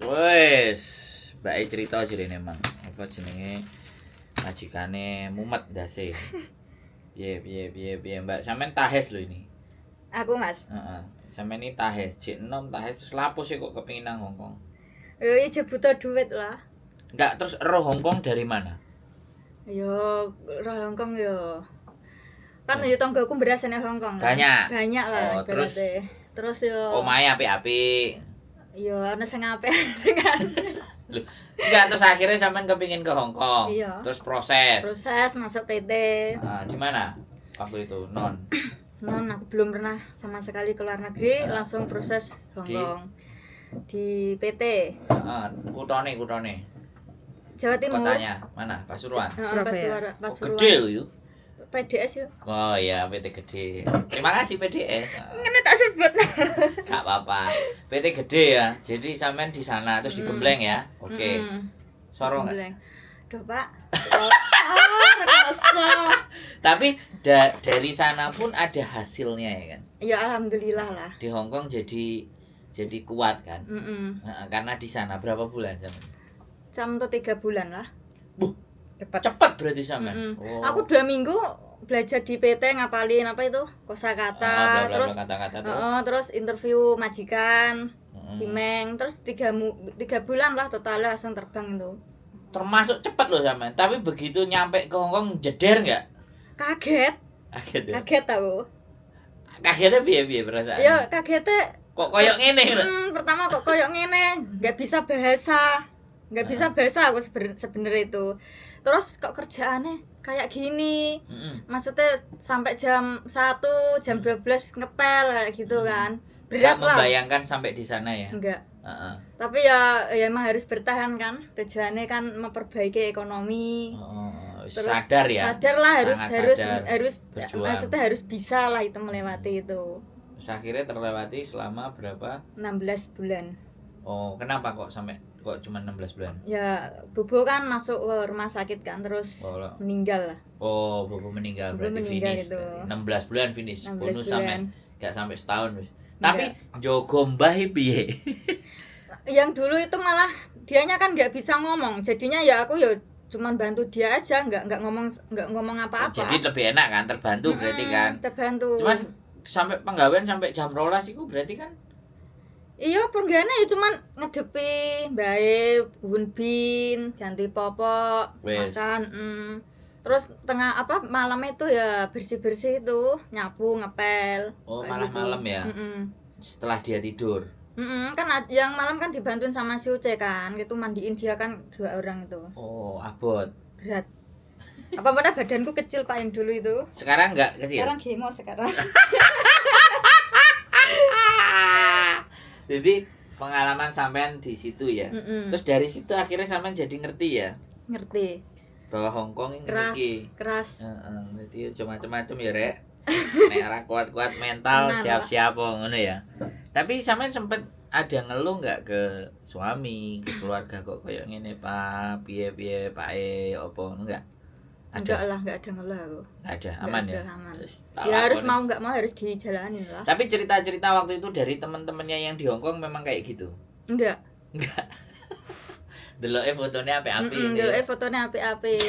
Wes, mbake cerita jirene Mang. Apa jenenge? Majikane mumet ndase. Piye Mbak, sampean tahes lho ini. Aku Mas. Heeh. Sampean iki tahes, jek enom tahes terus lapo sih kok kepengin nang Hongkong? Yo iki butuh duit lah. Enggak, terus ero Hongkong dari mana? Yo roh Hongkong yo. Kan yo tanggaku berasane Hongkong kan. Banyak lah. Oh, terus yo omahe apik-apik. yo ana sing apik sing Lho, enggak terus akhirnya sampean kepengin ke Hongkong. Iya. Terus proses. proses masuk PT. Gimana waktu itu non? Non aku belum pernah sama sekali ke luar negeri, langsung proses Hongkong. Di PT. Kutone. Jawa Timur. Kotanya mana? Pasuruan. Pasuruan. Gede lho yuk. PDS yo. Oh iya, PT gede. Terima kasih PDS. Ngene tak sebut. Gak apa-apa. PT gede ya. Jadi sampean di sana terus digembleng ya. Oke. Sorong enggak? Duh, Pak. Kosong. Tapi dari sana pun ada hasilnya ya kan. Ya alhamdulillah lah. Di Hongkong jadi kuat kan. Nah, karena di sana berapa bulan sampean? Sampai 3 bulan lah. Cepat berarti sampean. Oh. Aku 2 minggu belajar di PT ngapalin apa itu kosakata, terus kata-kata terus interview majikan, Cimeng, terus 3 bulan lah totalnya langsung terbang itu. Termasuk cepat loh sampean. Tapi begitu nyampe ke Hongkong jeder nggak? Kaget ya? Kaget tau. Kagetnya piye perasaan? Ya kagetnya kok koyok ngene lho. Pertama kok koyok ngene, nggak bisa bahasa aku sebenarnya itu. Terus kok kerjaannya kayak gini. Maksudnya sampai jam 1, jam 12 ngepel kayak gitu kan. Berat lah. Membayangkan sampai di sana ya? Enggak. Tapi ya emang harus bertahan kan. Tujuannya kan memperbaiki ekonomi. Terus sadar ya. Sadar lah harus berjuang. Maksudnya harus bisa lah itu melewati itu. Terus akhirnya terlewati selama berapa? 16 bulan. Oh, kenapa kok cuma 16 bulan? Ya, Bobo kan masuk ke rumah sakit kan terus meninggal lah. Oh, Bobo meninggal berarti finish. Itu. 16 bulan finish. 16 bonus bulan. Gak sampai setahun wis. Tapi jogo mbah piye? Yang dulu itu malah dianya kan nggak bisa ngomong. Jadinya ya aku ya cuman bantu dia aja, nggak ngomong apa-apa. Jadi lebih enak kan, terbantu berarti kan. Terbantu. Cuman sampai penggawean sampai jam 12 itu berarti kan. Iya, penggana ya cuman ngedepi, bae, bun bin, ganti popok, makan, terus tengah malam itu ya bersih-bersih itu, nyapu, ngepel. Oh, malah gitu. Malam ya. Setelah dia tidur. Kan yang malam kan dibantuin sama si Uce kan, itu mandiin dia kan 2 orang itu. Oh, abot. Berat. Apa badanku kecil Pak yang dulu itu. Sekarang enggak kecil. Sekarang gemo sekarang. Jadi pengalaman sampean di situ ya. Terus dari situ akhirnya sampean jadi ngerti ya. Ngerti. Bahwa Hongkong ini keras. Berarti cuma macam-macam ya, Rek. Nek ora kuat-kuat mental siap-siap ngono ya. Tapi sampean sempet ada ngeluh enggak ke suami, ke keluarga kok koyo ngene, Pak? Piye Pak opo enggak? Enggak lah, enggak ada ngeluh aku. Enggak ada, aman ya. Aman. Ya harus mau enggak mau harus dijalanin lah. Tapi cerita-cerita waktu itu dari teman-temannya yang di Hongkong memang kayak gitu. Enggak. Deloke fotonya apik-apik. Deloke fotonya apik-apik.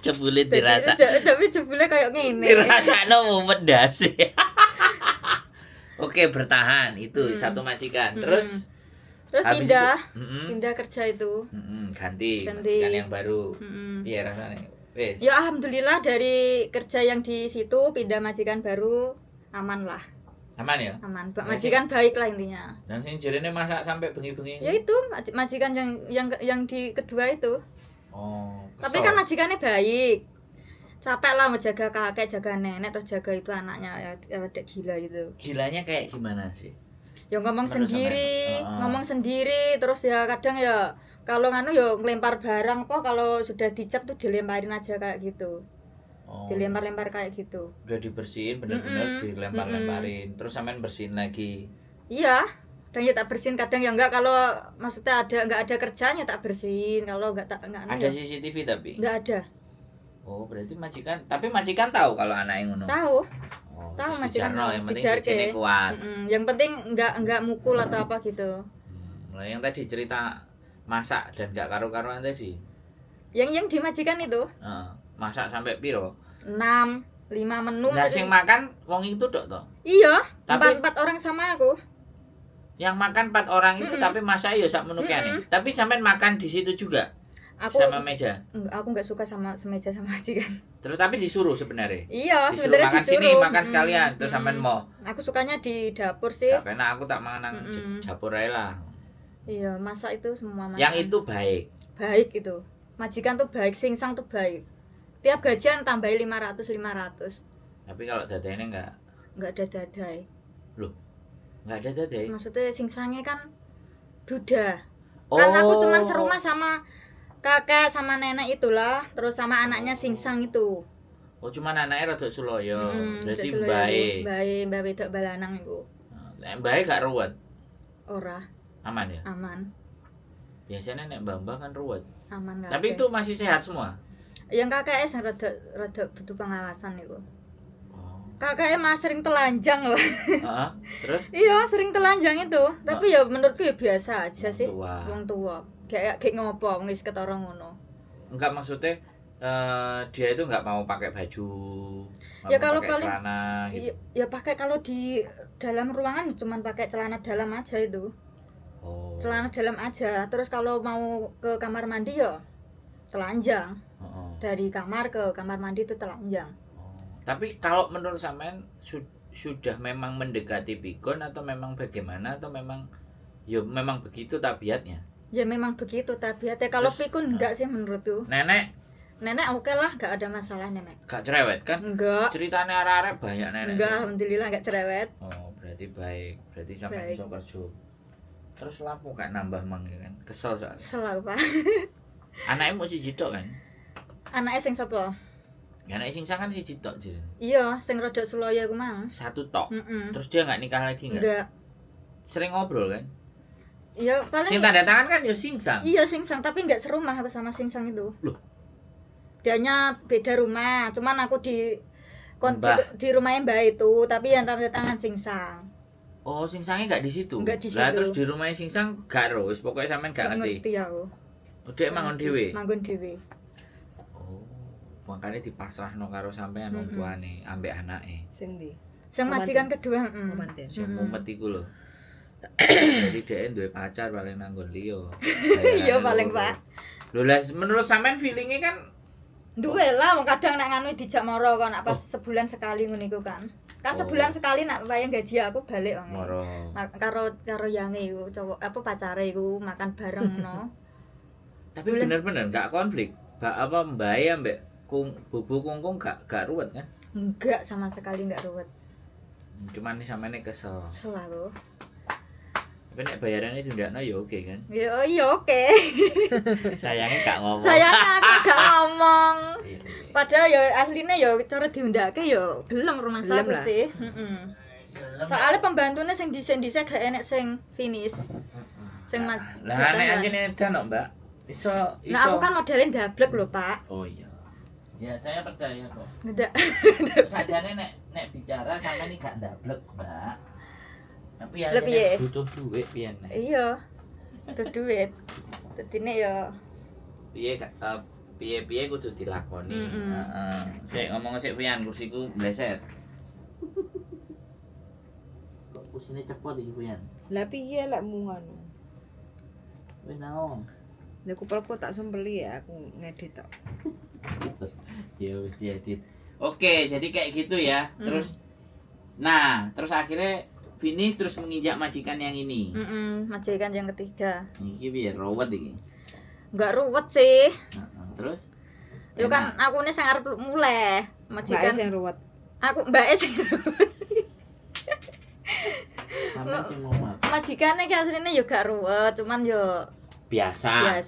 Jebule dirasa. Tapi jebule kayak ngene. Dirasakno mumet ndase. Oke, bertahan itu satu majikan. Terus pindah kerja itu. Ganti majikan yang baru. Iya rasanya. Wes. Ya alhamdulillah dari kerja yang di situ pindah majikan baru aman lah. Aman ya? Aman. Majikan baik lah intinya. Dan sing jerene masak sampai bengi-bengi. Ya itu majikan yang di kedua itu. Oh. Tapi kan majikannya baik. Capek lah mau jaga kakek, jaga nenek, terus jaga itu anaknya ya rada gila gitu. Gilanya kayak gimana sih? Ya ngomong sendiri, terus ya kadang ya kalau nganu ya ngelempar barang kalau sudah dicap tuh dilemparin aja kayak gitu. Dilempar-lempar kayak gitu. Udah dibersihin bener-bener dilempar-lemparin. Terus sampean bersihin lagi. Iya. Dan ya tak bersihin kadang ya enggak kalau maksudnya enggak ada kerjanya tak bersihin kalau enggak ada ya. CCTV tapi enggak ada. Oh, berarti majikan tahu kalau anaknya ngono. Tahu. Tahu majikan yang penting kuat. Yang penting enggak mukul atau apa gitu. Mulai yang tadi cerita masak dan gak karu-karuan tadi. Yang di majikan itu Masak sampai piro? 6, 5 menu. Nah, sing makan wong itu tok toh. Iya, Tapi 4 orang sama aku. yang makan 4 orang itu tapi masak ya sak menu kene. Tapi sampean makan di situ juga. Aku sama meja. Aku enggak suka sama semeja sama majikan. Terus tapi disuruh sebenarnya. Iya, Disuruh sebenarnya makan disuruh. sini, makan sekalian terus sampean mau. Aku sukanya di dapur sih. Gak kena aku tak mangan nang dapur ae lah. Iya, masak itu semua masak. Yang itu baik. Baik itu. Majikan tuh baik, singsang tuh baik. Tiap gajian tambahin 500. Tapi kalau dadane enggak ada dadai. Loh. Enggak ada dadai. Maksudnya singsangnya kan duda. Kan aku cuman serumah sama kakak sama nenek itulah, terus sama anaknya singsang itu. Oh, cuman anaknya rada Suloyo. Jadi bae wedok balanang iku. Nek bae gak ruwet. Ora. Aman ya? Aman. Biasanya nek mbah kan ruwet. Aman. Tapi itu masih sehat semua. Yang kakaknya sing rada butuh pengawasan iku. Oh. Kakaknya mah sering telanjang loh. Heeh. Terus? Iya, sering telanjang itu. Tapi ya menurutku ya biasa aja sih. Wong tua. Kayak ngopo wis ketara ngono. Enggak, maksudnya dia itu enggak mau pakai baju. Ya kalau paling celana gitu. Ya pakai kalau di dalam ruangan cuman pakai celana dalam aja itu. Oh. Celana dalam aja. Terus kalau mau ke kamar mandi ya telanjang. Dari kamar ke kamar mandi itu telanjang. Tapi kalau menurut sampean sudah memang mendekati pikun atau memang bagaimana atau memang ya memang begitu tabiatnya? Ya memang begitu tabiatnya. Kalau pikun enggak sih menurutku. Nenek oke lah, enggak ada masalah nenek. Gak cerewet kan? Enggak. Ceritanya arek-arek banyak nenek. Enggak, alhamdulillah enggak cerewet. Oh, berarti baik. Berarti sampean iso kerja. Terus lapo gak nambah mang kan? Kesel soalnya. Kesel aku, Pak. Anaknya mau siji tok kan? Anaknya sing sapa? Ya anak singsang kan siji tok jadi. Iya, sing rada Suloyo ku mang. Satu tok. Terus dia enggak nikah lagi enggak? Enggak. Sering ngobrol kan? Iya, paling sing tanda tangan kan ya singsang. Iya, singsang, tapi enggak serumah aku sama singsang itu. Loh. Dianya beda rumah, cuman aku di rumahnya Mbak itu, tapi yang tanda tangan singsang. Oh, singsangnya enggak di situ. Enggak di situ. Lah terus di rumahnya singsang gak terus, pokoknya sampean gak ngerti. Ngerti aku. Udah manggon dhewe. Manggon dhewe. Makanya dipasrahno karo sampean wong tuane ambek anake. Sing ndi? Sing majikan kedua, Manten. Sing mumet iku lho. Jadi dhek duwe pacar paling nanggon liya. Iya paling, Pak. Lho lah menurut sampean feelinge kan duwe lah, wong kadang nek nganu dijak moro kok nek pas sebulan sekali ngono iku kan. Kan sebulan sekali nek wayang gaji aku balik wong. Moro. Karo yange iku cowok apa pacare iku makan bareng no. Tapi bener-bener gak konflik. Apa mbae ambek bubu kungkung gak ruwet kan? Enggak, sama sekali enggak ruwet. Cuman nih samane kesel. Kesel aku. Tapi nek bayarannya dindakno ya oke kan? Ya iya oke. Sayangnya gak ngomong. Sayangnya aku gak ngomong. Padahal ya aslinya ya cara diundake ya gelem rumah saya sih. Soalnya pembantunya sing desain-desain gak enek sing finish. Sing lah nek anjene edan kok, Mbak. Iso. Nah aku kan modelin dablek lho, Pak. Oh iya. Ya saya percaya kok. Enggak. Sajane nek bicara sampean iki gak ndablek, Mbak. Tapi ya butuh duit piye nek. Iya. Butuh duit. Dadine ya piye kudu dilakoni. Heeh. Sik ngomong sik Pian, kursiku bleset. Kok kursine cepot iki Pian? Lah piye lek mungan? Wis naon? Nek kupelku tak sembeli ya aku ngedit tok. Ya wis diedit. Oke, jadi kayak gitu ya. Terus terus akhirnya Vini terus menginjak majikan yang ini. Majikan yang ketiga. Iki piye ruwet iki? Enggak ruwet sih. Terus? Yo kan aku nih sing arep mulai. Majikan sing ruwet. Aku mbake sing Sampai sing ngomong. Majikane ki asline yo gak ruwet, cuman yo biasa.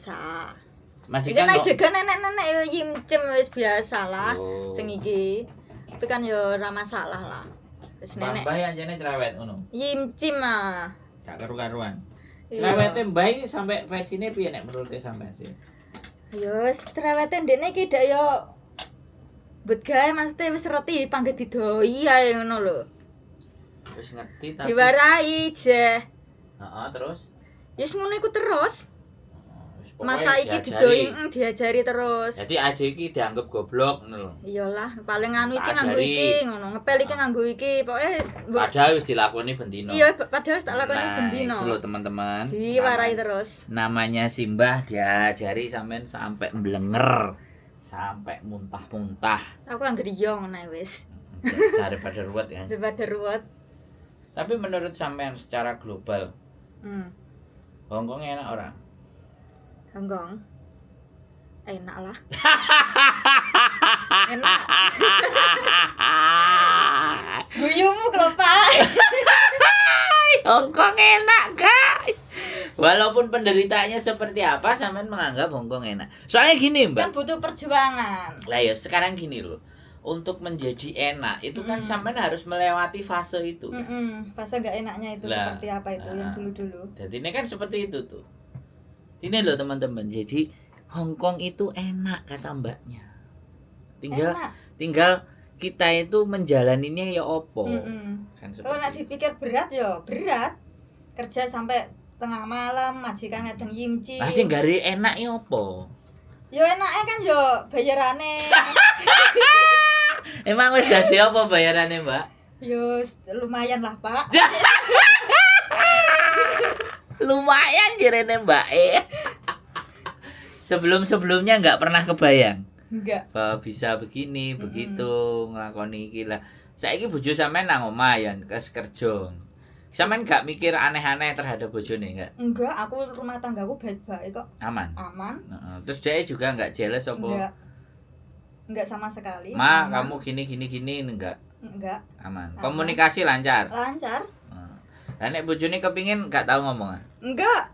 Majikan nek jaga nenek-nenek yo yimcem wis biasa lah. Sing iki. Itu kan yo ora masalah lah. Wis nenek. Mbah ya anjene cerewet ngono. Yimcim ah. Gak karu-karuan. Cerewete mbah iki sampai versine piye nek menurut sampean sih? Yo wis cerewete ndekne iki dak yo bet gawe maksudnya wis reti pangget didoi ae ngono lho. Wis ngerti tapi diwarai je. Heeh, terus Wis ngono iku terus. Pokoknya Masa iki diajari. diajari terus. Jadi adik iki dianggap goblok ngono lho. Iyalah, paling anu iki Tak nganggo ajari. iki ngono, ngepel iki nganggo iki. Pokoke Padahal wis dilakoni bendino. iya padahal tak lakoni bendino. Itu loh teman-teman. Diwarai terus. Namanya Simbah diajari sampean sampai mblenger, sampai muntah-muntah. Aku anggere yo ngono ae wis. Daripada ruwet kan. Daripada ruwet. Tapi menurut sampean secara global, Hongkong enak orang? Hongkong. Enak lah. Enak. Guyumu lho, Pak. Hongkong enak, guys. Walaupun penderitaannya seperti apa, sampean menganggap Hongkong enak. Soalnya gini, Mbak. Kan butuh perjuangan. Lah ya sekarang gini loh. Untuk menjadi enak itu kan sampean harus melewati fase itu. Fase gak enaknya itu Lah, seperti apa itu yang dulu-dulu. Jadi ini kan seperti itu tuh. Ini loh teman-teman. Jadi Hongkong itu enak kata mbaknya. Enak. Tinggal kita itu menjalaninya ya opo. Kan Kalau nak seperti dipikir berat ya berat. Kerja sampai tengah malam, majikan kadang yimci. Lah sing gari enak ya opo? Yo enaknya kan yo bayarane. Emang wis dadi apa bayarannya, Mbak? Yo lumayan lah, Pak. Lumayan jirene Mbak Sebelum-sebelumnya nggak pernah kebayang Enggak. bahwa bisa begini, begitu nglakoni iki lah. Saiki bojo sampean nang omah ya kerja. Sampean nggak mikir aneh-aneh terhadap bojone enggak? Enggak, aku rumah tanggaku baik-baik kok. Aman. Aman. Heeh. Terus dia juga nggak jealous apa? Enggak. Enggak sama sekali. Ma, Aman. kamu gini enggak? Enggak. Aman. Aman. Komunikasi lancar. Lancar? Lah nek bojone kepingin nggak tahu ngomong. Enggak.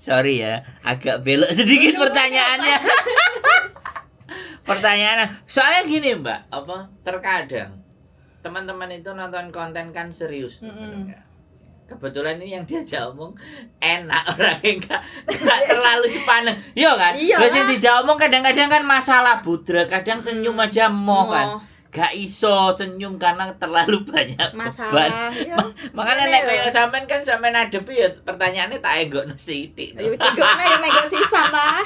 Sorry ya, agak belok sedikit pertanyaannya. Pertanyaannya, soalnya gini Mbak, apa terkadang teman-teman itu nonton konten kan serius tuh, bener nggak? Kebetulan ini yang diajak omong enak orangnya nggak terlalu sepaneng, iya kan? Iya. Terus yang dijak omong kadang-kadang kan masalah budrek, kadang senyum aja mau kan, gak iso senyum karena terlalu banyak beban. Masalah. Iya. Makanya nek kayak sampean kan sampean ngadepi ya pertanyaannya tak enggokno sithik. Ayo tigokne ya megok sisan lah.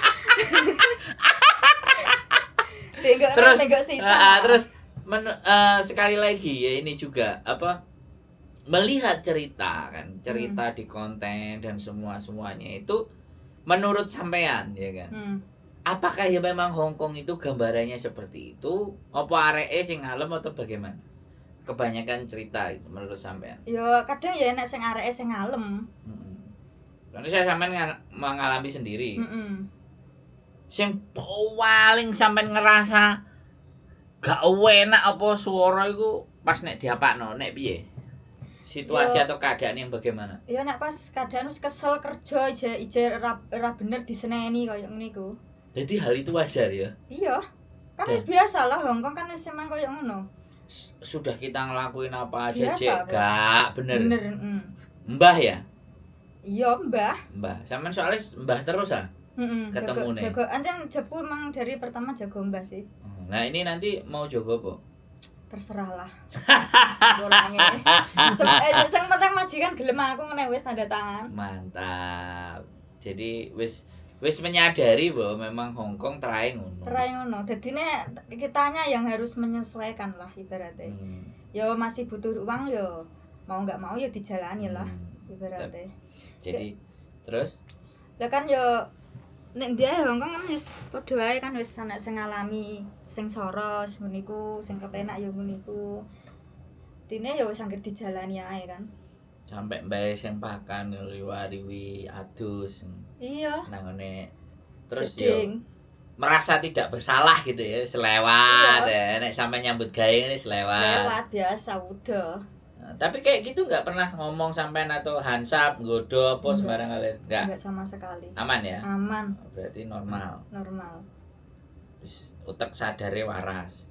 Tigokne megok sisan. Terus sekali lagi ya ini juga apa melihat cerita kan, cerita di konten dan semuanya itu menurut sampean ya kan. Apakah ya memang Hongkong itu gambarannya seperti itu? Apa areke sing ngalem atau bagaimana? Kebanyakan cerita itu menurut sampean. Ya kadang ya enek sing areke sing ngalem. Karena saya sampean mengalami sendiri. Sing paling sampean ngerasa gak enak apa suara iku pas nek diapakno, nek piye? Situasi atau keadaan yang bagaimana? Ya nek pas keadaan wis kesel kerja ije ora bener diseneni koyo ngene iku. Jadi hal itu wajar ya. Iya. Kan wis biasa lah Hongkong kan wis emang koyo ngono. Sudah kita ngelakuin apa aja Biasa, cek gak bener. Bener, Mbah ya? Iya, Mbah. Mbah. Sampean soalnya mbah terus ah? Ketemu nih. Jago anjen jebku emang dari pertama jago Mbah sih. Nah, ini nanti mau jogo apa? Terserah lah. Golonge. Sing penting majikan gelem aku ngene wis tanda tangan. Mantap. Jadi wis menyadari bahwa memang Hongkong terai ngono. Terai ngono. Dadine kitanya yang harus menyesuaikan lah ibaratnya. Ya masih butuh uang ya mau nggak mau ya dijalani lah ibaratnya. Jadi terus Lah kan ya nek dia Hongkong kan wis padha wae kan wis ana sing ngalami sing soros ngono iku, sing kepenak ya ngono iku. Dine ya wis anggere dijalani ae kan. sampai mbae sing pakan riwa-riwi adus. Iya. Nang ngene terus yo Jeding. merasa tidak bersalah gitu ya, selewat ya. Nek sampai nyambut gawe ini selewat. Lewat biasa udah. Nah, tapi kayak gitu nggak pernah ngomong sampean atau hansap, nggodo apa sembarang kalian? Enggak sama sekali. Aman ya? Aman, Berarti normal. normal. Wis utek sadare waras.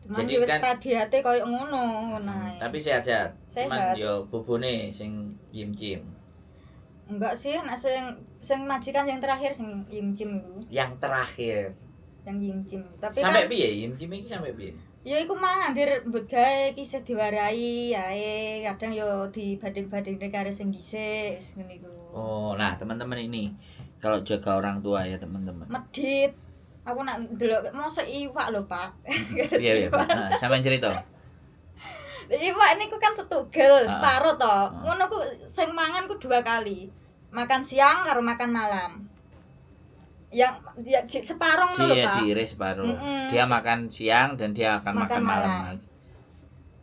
Cuman Jadi wis kan- tabiate koyo ngono nae. Tapi sehat-sehat. Cuman Sehat. yo bubune sing yim-cim. Enggak sih, nek sing majikan yang terakhir sing yimcim iku, Yang terakhir. yang yimcim. Tapi Sampai kan piye yim-cim iki sampai piye? Ya iku mang anggere mbut gawe kisah diwarai ae, kadang yo dibanding-bandingne karo sing dhisik wis ngene iku. Oh, nah teman-teman ini kalau jaga orang tua ya teman-teman. Medit. Aku nak ndelok mosok iwak lho, Pak. Iya, Pak. Nah, sampean cerita. Iwak niku kan setugel, Ah. separo to. Ngono ku sing mangan ku 2 kali. Makan siang karo makan malam. Yang ya, separuh ngono lho, Iya, Pak. diiris separuh. Mm-mm. Dia makan siang dan dia akan Makan makan malam malam. lagi.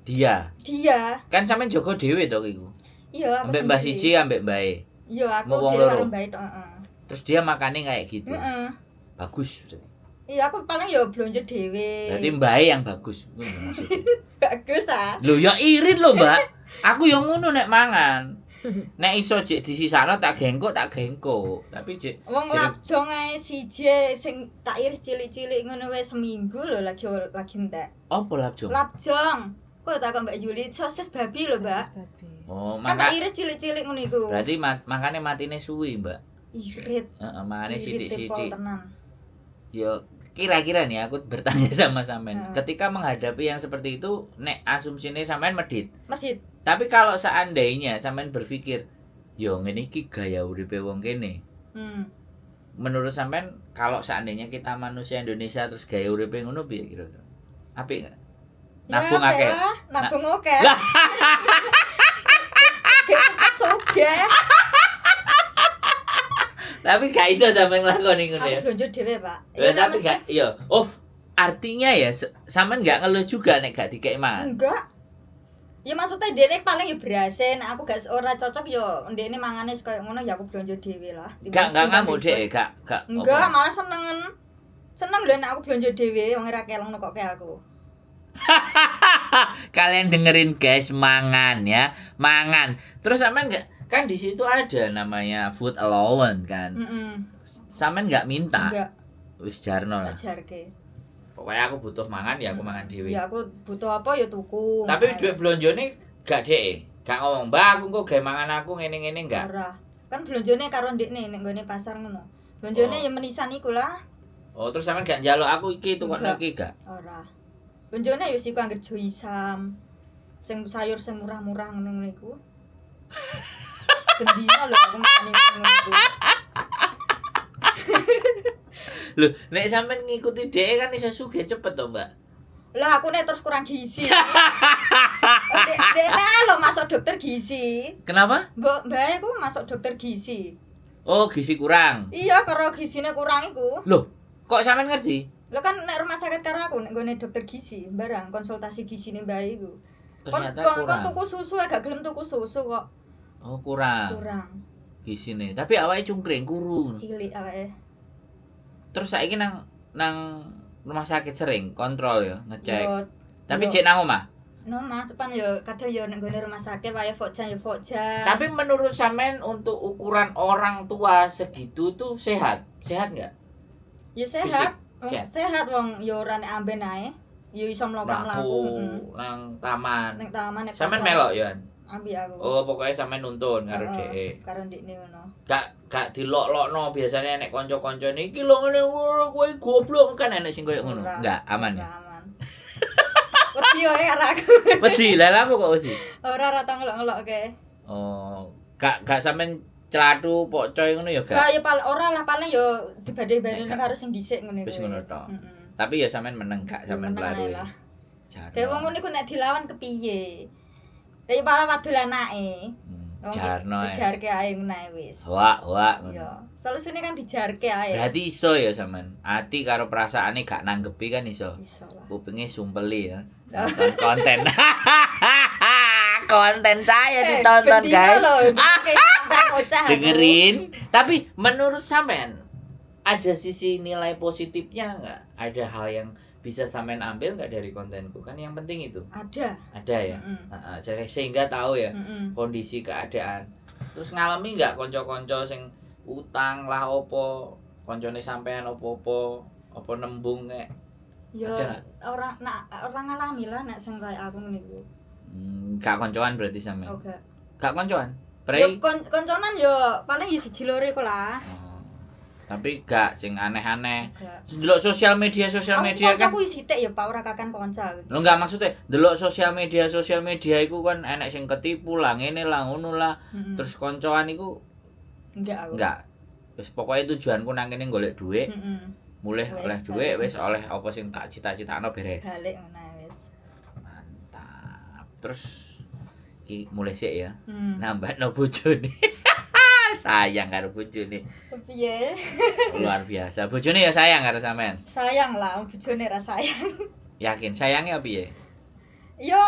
Dia. Dia, Kan sampean jaga dhewe to iku. iya aku Ambek Mbah sendiri. Siji ambek Mbae. Iya, aku Mau wong dhewe loro. karo mbak itu, heeh. Terus dia makannya kayak gitu. Heeh. Bagus berarti. Iya, aku paling ya blonjo dhewe. Berarti Mbae yang bagus. Ngono maksudnya. Bagus ta. Lho ya irit lho, Mbak. Aku yang ngono nek mangan. Nek iso jek disisakno tak gengkok. Tapi jek Wong labjong ae siji sing tak iris cilik-cilik ngono wis seminggu lho lagi entek. apa labjong? Labjong. Kok tak Mbak Yuli sosis babi lho, Mbak. Sosis babi. Oh, Kan tak maka iris cilik-cilik ngono iku. berarti makane matine suwi, Mbak. Irit. Heeh, makane Irit sithik-sithik. tepol tenan. Yo kira-kira nih aku bertanya sama sampean. Hmm. Ketika menghadapi yang seperti itu, nek asumsine sampean medit. Masjid. Tapi kalau seandainya sampean berpikir, yo ngene iki gaya uripe wong kene. Menurut sampean kalau seandainya kita manusia Indonesia terus gaya uripe ngono piye kira-kira? Apik enggak? Nabung Ya, akeh. lah, nabung akeh. Lah. Cepet sugih. Tapi gak iso sampean nglakoni ngono ya. Aku blonjo dhewe, Pak. Lah, tak tapi mesti- gak iya. Oh, artinya ya sampean gak ngeluh juga nek gak dikek mangan. Enggak. Ya maksudnya dene paling ya berasin, aku gak ora cocok yo ndekne mangane kaya ngono ya aku blonjo dhewe lah. Gak ngamuk dek, gak. Enggak, apa. malah senengen. Seneng lho nek aku blonjo dhewe wong ora kelong kok kayak aku. Kalian dengerin guys, mangan ya, mangan. Terus sampean nggak kan di situ ada namanya food allowance kan? Heeh. Sampean nggak minta, Enggak, wis jarno lah. tak jarke. Pokoknya aku butuh mangan ya aku mangan dewe. Ya aku butuh apa ya tuku. Tapi Makanya. duit belonjone gak dek, gak ngomong, Mbak aku kok gawe mangan aku ngene-ngene enggak. Ora. Kan blonjone karo ndekne nek nggone pasar ngono. Blonjone Oh. ya menisan iku lah. Oh terus sampean gak njaluk aku iki tukokno Enggak. iki gak? Ora. Blonjone ya siku anggere joisam. Sing sayur sing murah-murah ngono iku. Gendina lho aku ngene ngono iku. Loh, nek sampean ngikuti dek kan iso sugih cepet to, Mbak. Lah aku nek terus kurang gizi. Dene lho masuk dokter gizi. Kenapa? Mbak aku masuk dokter gizi. Oh, gizi kurang. Iya, karo gizine kurang iku. Loh, kok sampean ngerti? Lo kan nek rumah sakit karo aku nek nggone dokter gizi, barang konsultasi gizine mbak iku. Ternyata Kon kurang. tuku susu gak gelem tuku susu kok. Oh, kurang. Kurang. Gisine. Tapi awake cungkring kuru. Cilik awake. Terus saiki nang rumah sakit sering kontrol ya, ngecek. Yo, Tapi yo. cek nang omah. no mas, cepan yo kadang yo nek nggone rumah sakit wae Fokjan yo Fokjan. Tapi menurut sampean untuk ukuran orang tua segitu tuh sehat? Sehat nggak? yo sehat. Wong sehat. sehat wong yo ora nek amben ae. Yo iso mlaku-mlaku. Nang taman. Nek taman nek Sampean pasar. melok ya? Ambi aku. Oh, pokoknya sampean nuntun karo Heeh, dhek. karo ndekne ngono. Gak dilok-lokno biasanya nek kanca-kancane iki lho ngene kowe goblok kan enek sing koyo ngono. Ora. Enggak, aman ya. Ora aman. Wedi yo karo aku. Wedi, lah lha apa kok wedi? Ora rata ngelok-ngelokke. Oh, gak sampean celatu pokcoy ngono ya gak. Gak ya paling ora lah paling yo dibanding-bandingin Nek, karo sing dhisik ngene wis kuwi. ngono tok. Heeh. Tapi ya sampean meneng gak sampean Meneng peladu. ae lah. Jarno. Kayak wong ngono iku nek dilawan kepiye? Lah ya malah wadul anake. Wong Jarno ya. dijarke ae ngono ae wis. Wak. Iya. Solusine kan dijarke ae. Berarti iso ya sampean. Ati karo perasaane gak nanggepi kan iso. Iso lah. Kupinge sumpeli ya. Nonton konten. Konten saya ditonton bendino guys. lho, kayak sampean ngocah aku. Dengerin. Tapi menurut sampean ada sisi nilai positifnya nggak? Ada hal yang bisa sampean ambil nggak dari kontenku? Kan yang penting itu. Ada. Ada ya. Heeh. Sehingga tahu ya Heeh. kondisi keadaan. Terus ngalami nggak konco-konco sing utang lah opo, koncone sampean opo-opo, opo nembung kayak. Ya Ada orang ngalami lah nek sing kaya aku niku. Gak koncoan berarti sampean. Oh gak. Gak koncoan. Yo Prei. konconan yo paling yo siji loro iku lah. Oh. Tapi gak sing aneh-aneh. Enggak. Delok sosial media kan. Aku sithik ya Pak ora kakan kanca. Lho enggak maksudnya delok sosial media iku kan enek sing ketipu lah ngene lah ngono lah. Mm-mm. Terus koncoan iku Enggak aku. enggak. Wis pokoke tujuanku nang kene golek dhuwit. Heeh. Mulih Wis, oleh dhuwit balik. wis oleh apa sing tak cita-citakno beres. Balik ngono wis. Mantap. Terus iki mulai sik ya. Nambahno bojone. Sayang karo bojone. Piye? Luar biasa. Bojone ya sayang karo sampean. Sayang lah bojone ra sayang. Yakin sayangnya piye? Yo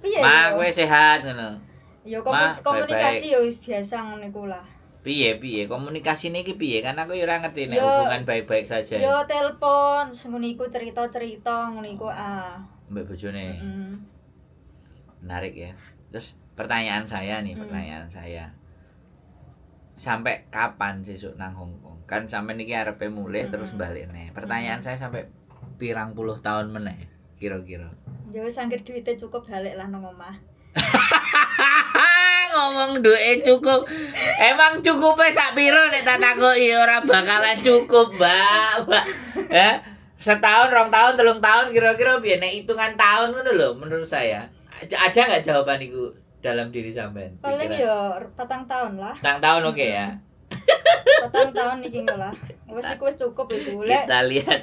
piye Ma yo? kowe sehat ngono. Yo Ma, komunikasi yo biasa ngono iku lah. Piye komunikasine iki piye? Kan aku ya ora ngerti nek Yo- hubungan baik-baik saja. Yo telepon ngono iku cerita-cerita ngono iku Mbak bojone. Heeh. Menarik ya. Terus pertanyaan saya nih, sampai kapan sesuk nang Hong Kong? Kan sampe niki arepe mulih terus balik nih. Pertanyaan saya sampai pirang puluh tahun meneh kira-kira. Yo wis anggere duite cukup balik lah nang omah. Ngomong duit cukup. Emang cukupnya sak piro nek tak takoki ora bakalan cukup, Mbak. Ya, setahun, 2 tahun, 3 tahun kira-kira piye nek hitungan tahun ngono lho menurut saya. Ada enggak jawaban iku dalam diri sampean? Paling yo 4 tahun lah. 4 tahun oke ya. 4 tahun iki ngono lah. Wis iku wis cukup iku. Lek Kita lihat.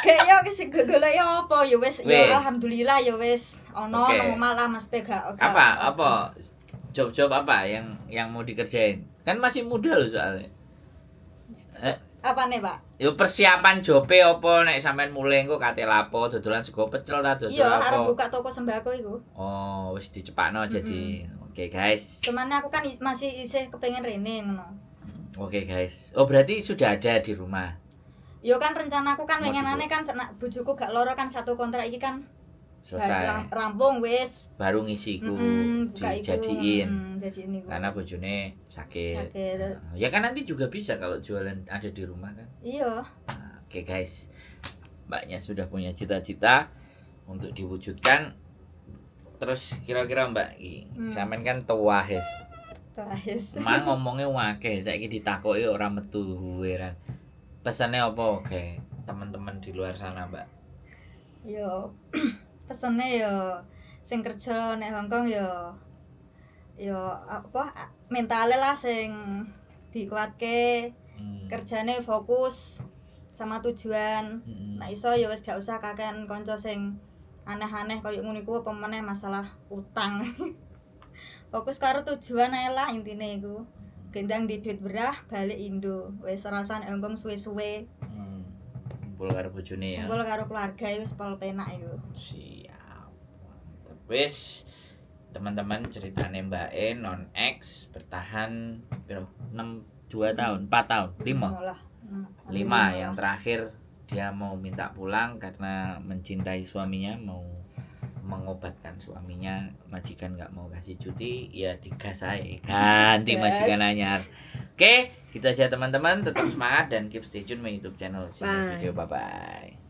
kayak yo wis golek yo apa yo wis yo Wis. alhamdulillah yo wis ono Oke. nang omah lah mesti gak Apa job-job apa yang mau dikerjain? Kan masih muda loh soalnya. Apa nih Pak? Yo persiapan jobe apa nek sampean mulai engko kate lapo dodolan sego pecel ta dodol Iya arep apa? buka toko sembako iku. Oh, wis dicepakno jadi. Oke, guys. Cuman aku kan masih isih kepengen rene ngono. Oke, guys. Oh, berarti sudah ada di rumah. Yo kan rencanaku kan Mau pengenane kan nek bojoku gak loro kan satu kontrak iki kan Selesai. rampung wis. Baru ngisi iku Buka iku. dijadiin. Jadiin iku. Karena bojone sakit. Sakit. Nah, ya kan nanti juga bisa kalau jualan ada di rumah kan. Iya. Nah, oke guys, mbaknya sudah punya cita-cita untuk diwujudkan. Terus kira-kira mbak, sampean kan tua hes, Guys. emang ngomongnya wakeh, saiki ditakoki ora metu heran. Pesannya apa oke teman-teman di luar sana mbak? Yo pesene yo sing kerja nek Hong Kong yo apa mentale lah sing dikuatke. Kerjane fokus sama tujuan. Nek iso ya wis gak usah kakean kanca sing aneh-aneh koyo ngono iku apa meneh masalah utang. Fokus karo tujuan ae lah intine iku. Gendang di duit berah balik Indo. Wis rasane Hong Kong suwe-suwe. Kumpul karo bojone ya. Kumpul karo keluarga wis pol penak iku. Siap. Mantap. Wis teman-teman ceritane Mbak E non X bertahan piro? 2 tahun, 4 tahun, 5. Lah. 5 yang terakhir dia mau minta pulang karena mencintai suaminya, mau mengobatkan suaminya, majikan nggak mau kasih cuti, ya digas aja, ganti majikan anyar. Oke, gitu aja teman-teman, tetap semangat dan keep stay tune my YouTube channel. See you next video, bye bye.